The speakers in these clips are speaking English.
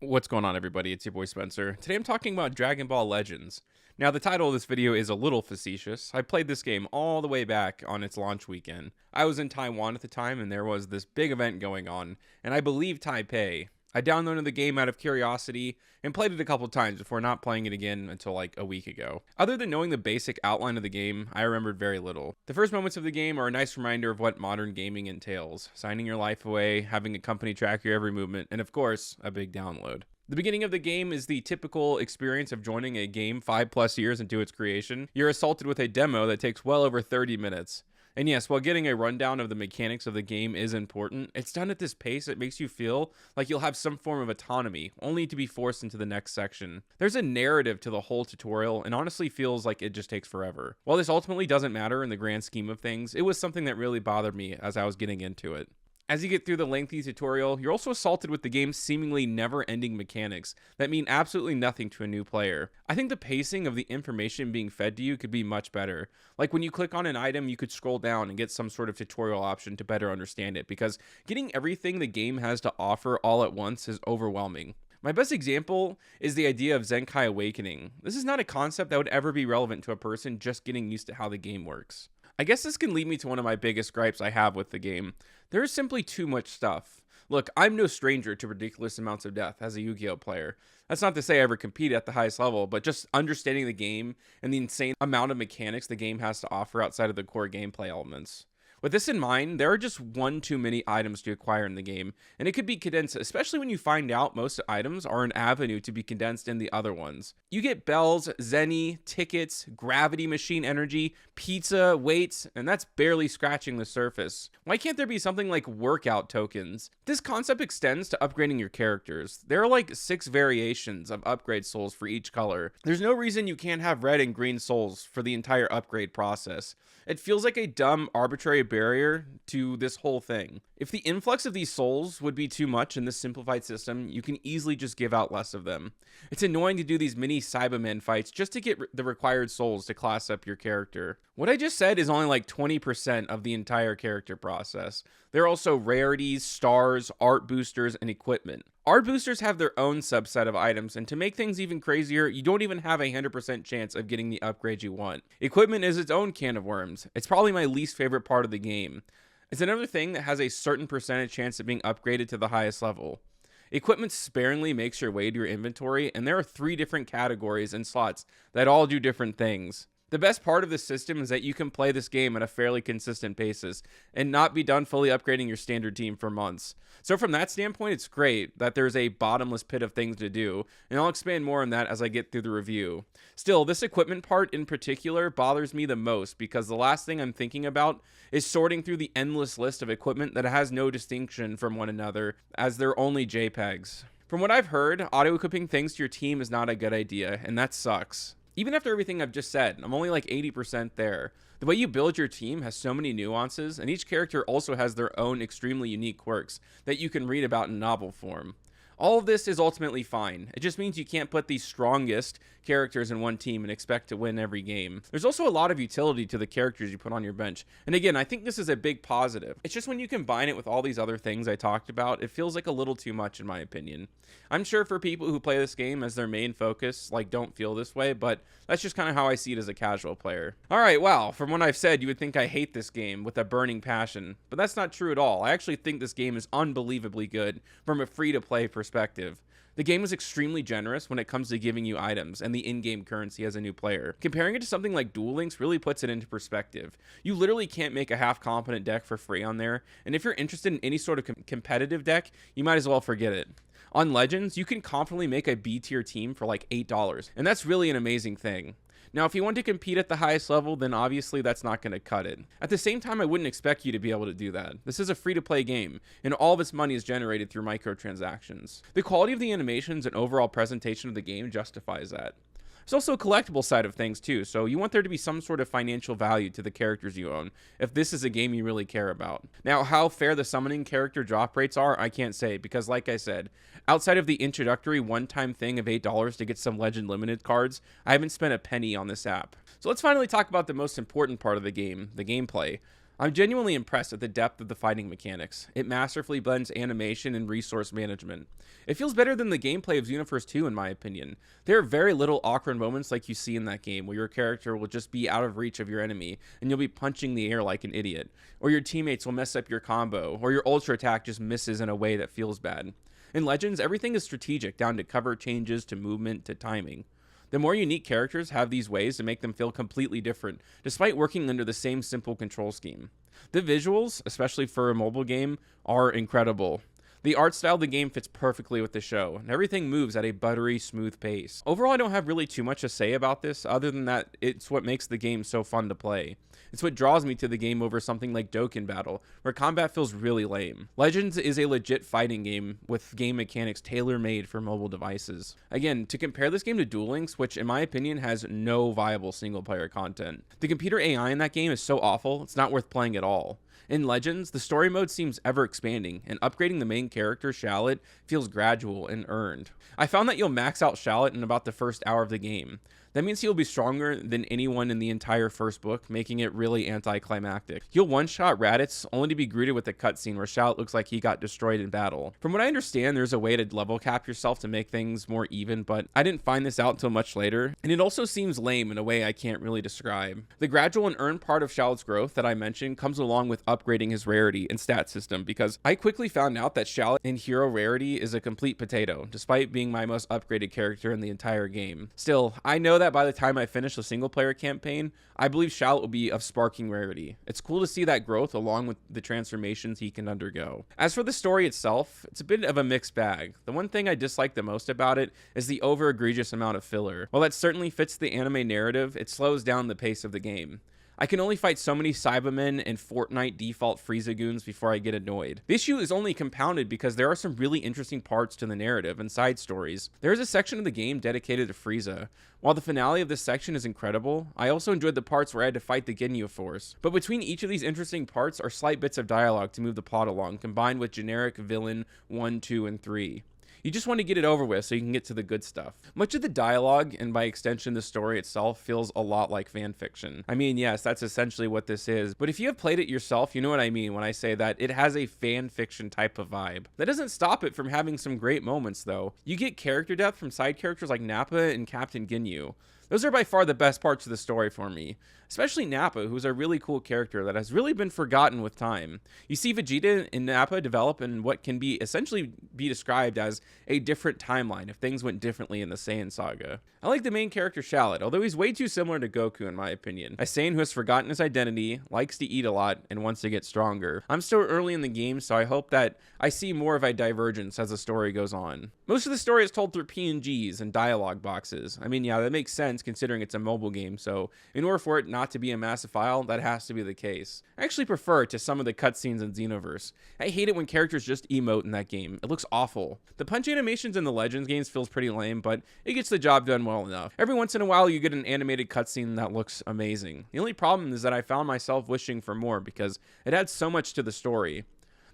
What's going on, everybody? It's your boy Spencer. Today I'm talking about Dragon Ball Legends. Now, the title of this video is a little facetious. I played this game all the way back on its launch weekend. I was in Taiwan at the time, and there was this big event going on, and I believe Taipei. I downloaded the game out of curiosity and played it a couple times before not playing it again until like a week ago. Other than knowing the basic outline of the game, I remembered very little. The first moments of the game are a nice reminder of what modern gaming entails, signing your life away, having a company track your every movement, and of course, a big download. The beginning of the game is the typical experience of joining a game 5+ years into its creation. You're assaulted with a demo that takes well over 30 minutes. And yes, while getting a rundown of the mechanics of the game is important, it's done at this pace that makes you feel like you'll have some form of autonomy, only to be forced into the next section. There's a narrative to the whole tutorial, and honestly feels like it just takes forever. While this ultimately doesn't matter in the grand scheme of things, it was something that really bothered me as I was getting into it. As you get through the lengthy tutorial, you're also assaulted with the game's seemingly never-ending mechanics that mean absolutely nothing to a new player. I think the pacing of the information being fed to you could be much better. Like when you click on an item, you could scroll down and get some sort of tutorial option to better understand it, because getting everything the game has to offer all at once is overwhelming. My best example is the idea of Zenkai Awakening. This is not a concept that would ever be relevant to a person just getting used to how the game works. I guess this can lead me to one of my biggest gripes I have with the game. There is simply too much stuff. Look, I'm no stranger to ridiculous amounts of death as a Yu-Gi-Oh player. That's not to say I ever compete at the highest level, but just understanding the game and the insane amount of mechanics the game has to offer outside of the core gameplay elements. With this in mind, there are just one too many items to acquire in the game, and it could be condensed, especially when you find out most items are an avenue to be condensed in the other ones. You get bells, zenny, tickets, gravity machine energy, pizza, weights, and that's barely scratching the surface. Why can't there be something like workout tokens? This concept extends to upgrading your characters. There are like 6 variations of upgrade souls for each color. There's no reason you can't have red and green souls for the entire upgrade process. It feels like a dumb, arbitrary barrier to this whole thing. If the influx of these souls would be too much in this simplified system, you can easily just give out less of them. It's annoying to do these mini Cybermen fights just to get the required souls to class up your character. What I just said is only like 20% of the entire character process. There are also rarities, stars, art boosters, and equipment. Art boosters have their own subset of items, and to make things even crazier, you don't even have a 100% chance of getting the upgrade you want. Equipment is its own can of worms. It's probably my least favorite part of the game. It's another thing that has a certain percentage chance of being upgraded to the highest level. Equipment sparingly makes your way to your inventory, and there are 3 different categories and slots that all do different things. The best part of this system is that you can play this game at a fairly consistent basis and not be done fully upgrading your standard team for months. So from that standpoint, it's great that there's a bottomless pit of things to do, and I'll expand more on that as I get through the review. Still, this equipment part in particular bothers me the most because the last thing I'm thinking about is sorting through the endless list of equipment that has no distinction from one another, as they're only JPEGs. From what I've heard, auto-equipping things to your team is not a good idea, and that sucks. Even after everything I've just said, I'm only like 80% there. The way you build your team has so many nuances, and each character also has their own extremely unique quirks that you can read about in novel form. All of this is ultimately fine. It just means you can't put the strongest characters in one team and expect to win every game. There's also a lot of utility to the characters you put on your bench. And again, I think this is a big positive. It's just when you combine it with all these other things I talked about, it feels like a little too much in my opinion. I'm sure for people who play this game as their main focus, like, don't feel this way, but that's just kind of how I see it as a casual player. Alright, wow, from what I've said, you would think I hate this game with a burning passion, but that's not true at all. I actually think this game is unbelievably good from a free-to-play perspective. The game is extremely generous when it comes to giving you items and the in-game currency as a new player. Comparing it to something like Duel Links really puts it into perspective. You literally can't make a half-competent deck for free on there, and if you're interested in any sort of competitive deck, you might as well forget it. On Legends, you can confidently make a B-tier team for like $8, and that's really an amazing thing. Now, if you want to compete at the highest level, then obviously that's not going to cut it. At the same time, I wouldn't expect you to be able to do that. This is a free-to-play game, and all of its money is generated through microtransactions. The quality of the animations and overall presentation of the game justifies that. There's also a collectible side of things too, so you want there to be some sort of financial value to the characters you own, if this is a game you really care about. Now, how fair the summoning character drop rates are, I can't say, because like I said, outside of the introductory one-time thing of $8 to get some Legend Limited cards, I haven't spent a penny on this app. So let's finally talk about the most important part of the game, the gameplay. I'm genuinely impressed at the depth of the fighting mechanics. It masterfully blends animation and resource management. It feels better than the gameplay of Xenoverse 2 in my opinion. There are very little awkward moments like you see in that game where your character will just be out of reach of your enemy and you'll be punching the air like an idiot, or your teammates will mess up your combo, or your ultra attack just misses in a way that feels bad. In Legends, everything is strategic down to cover changes to movement to timing. The more unique characters have these ways to make them feel completely different, despite working under the same simple control scheme. The visuals, especially for a mobile game, are incredible. The art style of the game fits perfectly with the show, and everything moves at a buttery, smooth pace. Overall, I don't have really too much to say about this, other than that it's what makes the game so fun to play. It's what draws me to the game over something like Dokkan Battle, where combat feels really lame. Legends is a legit fighting game with game mechanics tailor-made for mobile devices. Again, to compare this game to Duel Links, which in my opinion has no viable single-player content. The computer AI in that game is so awful, it's not worth playing at all. In Legends, the story mode seems ever expanding, and upgrading the main character, Shallot, feels gradual and earned. I found that you'll max out Shallot in about the first hour of the game. That means he'll be stronger than anyone in the entire first book, making it really anticlimactic. He'll one-shot Raditz, only to be greeted with a cutscene where Shallot looks like he got destroyed in battle. From what I understand, there's a way to level cap yourself to make things more even, but I didn't find this out until much later, and it also seems lame in a way I can't really describe. The gradual and earned part of Shallot's growth that I mentioned comes along with upgrading his rarity and stat system, because I quickly found out that Shallot in hero rarity is a complete potato, despite being my most upgraded character in the entire game. Still, I know that by the time I finish the single player campaign, I believe Shallot will be of sparking rarity. It's cool to see that growth along with the transformations he can undergo. As for the story itself, it's a bit of a mixed bag. The one thing I dislike the most about it is the over egregious amount of filler. While that certainly fits the anime narrative, it slows down the pace of the game. I can only fight so many Cybermen and Fortnite default Frieza goons before I get annoyed. The issue is only compounded because there are some really interesting parts to the narrative and side stories. There is a section of the game dedicated to Frieza. While the finale of this section is incredible, I also enjoyed the parts where I had to fight the Ginyu Force. But between each of these interesting parts are slight bits of dialogue to move the plot along, combined with generic villain 1, 2, and 3. You just want to get it over with so you can get to the good stuff. Much of the dialogue, and by extension the story itself, feels a lot like fan fiction. I mean, yes, that's essentially what this is, but if you have played it yourself, you know what I mean when I say that it has a fan fiction type of vibe. That doesn't stop it from having some great moments though. You get character depth from side characters like Nappa and Captain Ginyu. Those are by far the best parts of the story for me, especially Nappa, who's a really cool character that has really been forgotten with time. You see Vegeta and Nappa develop in what can be essentially be described as a different timeline if things went differently in the Saiyan saga. I like the main character Shallot, although he's way too similar to Goku in my opinion. A Saiyan who has forgotten his identity, likes to eat a lot, and wants to get stronger. I'm still early in the game, so I hope that I see more of a divergence as the story goes on. Most of the story is told through PNGs and dialogue boxes. I mean, yeah, that makes sense considering it's a mobile game, so in order for it not to be a massive file, that has to be the case. I actually prefer it to some of the cutscenes in Xenoverse. I hate it when characters just emote in that game. It looks awful. The punch animations in the Legends games feels pretty lame, but it gets the job done well enough. Every once in a while you get an animated cutscene that looks amazing. The only problem is that I found myself wishing for more because it adds so much to the story.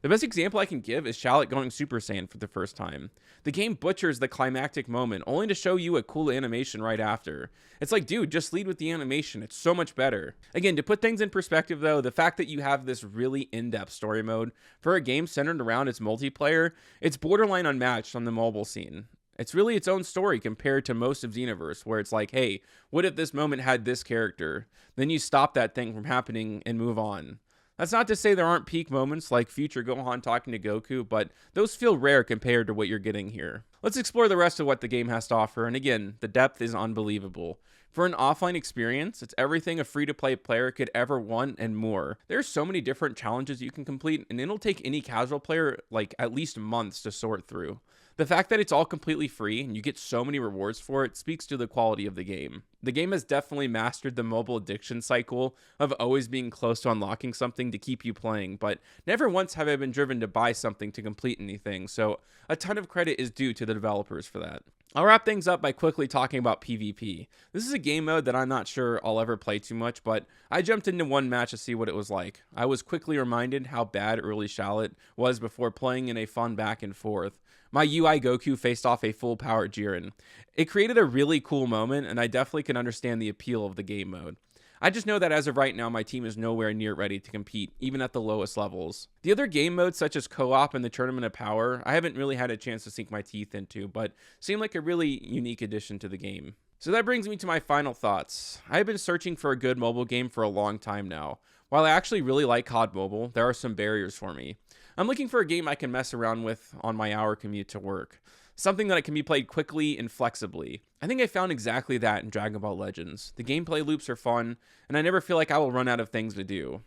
The best example I can give is Shallot going Super Saiyan for the first time. The game butchers the climactic moment, only to show you a cool animation right after. It's like, dude, just lead with the animation. It's so much better. Again, to put things in perspective though, the fact that you have this really in-depth story mode for a game centered around its multiplayer, it's borderline unmatched on the mobile scene. It's really its own story compared to most of Xenoverse, where it's like, hey, what if this moment had this character? Then you stop that thing from happening and move on. That's not to say there aren't peak moments like future Gohan talking to Goku, but those feel rare compared to what you're getting here. Let's explore the rest of what the game has to offer, and again, the depth is unbelievable. For an offline experience, it's everything a free-to-play player could ever want and more. There's so many different challenges you can complete, and it'll take any casual player like at least months to sort through. The fact that it's all completely free and you get so many rewards for it speaks to the quality of the game. The game has definitely mastered the mobile addiction cycle of always being close to unlocking something to keep you playing, but never once have I been driven to buy something to complete anything, so a ton of credit is due to the developers for that. I'll wrap things up by quickly talking about PvP. This is a game mode that I'm not sure I'll ever play too much, but I jumped into one match to see what it was like. I was quickly reminded how bad early Shallot was before playing in a fun back and forth. My UI Goku faced off a full powered Jiren. It created a really cool moment, and I definitely can understand the appeal of the game mode. I just know that as of right now, my team is nowhere near ready to compete, even at the lowest levels. The other game modes, such as co-op and the Tournament of Power, I haven't really had a chance to sink my teeth into, but seem like a really unique addition to the game. So that brings me to my final thoughts. I've been searching for a good mobile game for a long time now. While I actually really like COD Mobile, there are some barriers for me. I'm looking for a game I can mess around with on my hour commute to work. Something that can be played quickly and flexibly. I think I found exactly that in Dragon Ball Legends. The gameplay loops are fun, and I never feel like I will run out of things to do.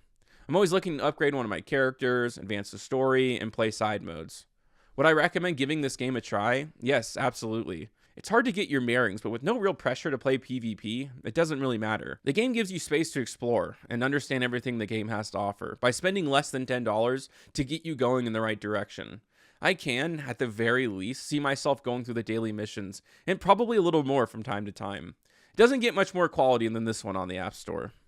I'm always looking to upgrade one of my characters, advance the story, and play side modes. Would I recommend giving this game a try? Yes, absolutely. It's hard to get your bearings, but with no real pressure to play PvP, it doesn't really matter. The game gives you space to explore and understand everything the game has to offer by spending less than $10 to get you going in the right direction. I can, at the very least, see myself going through the daily missions, and probably a little more from time to time. It doesn't get much more quality than this one on the App Store.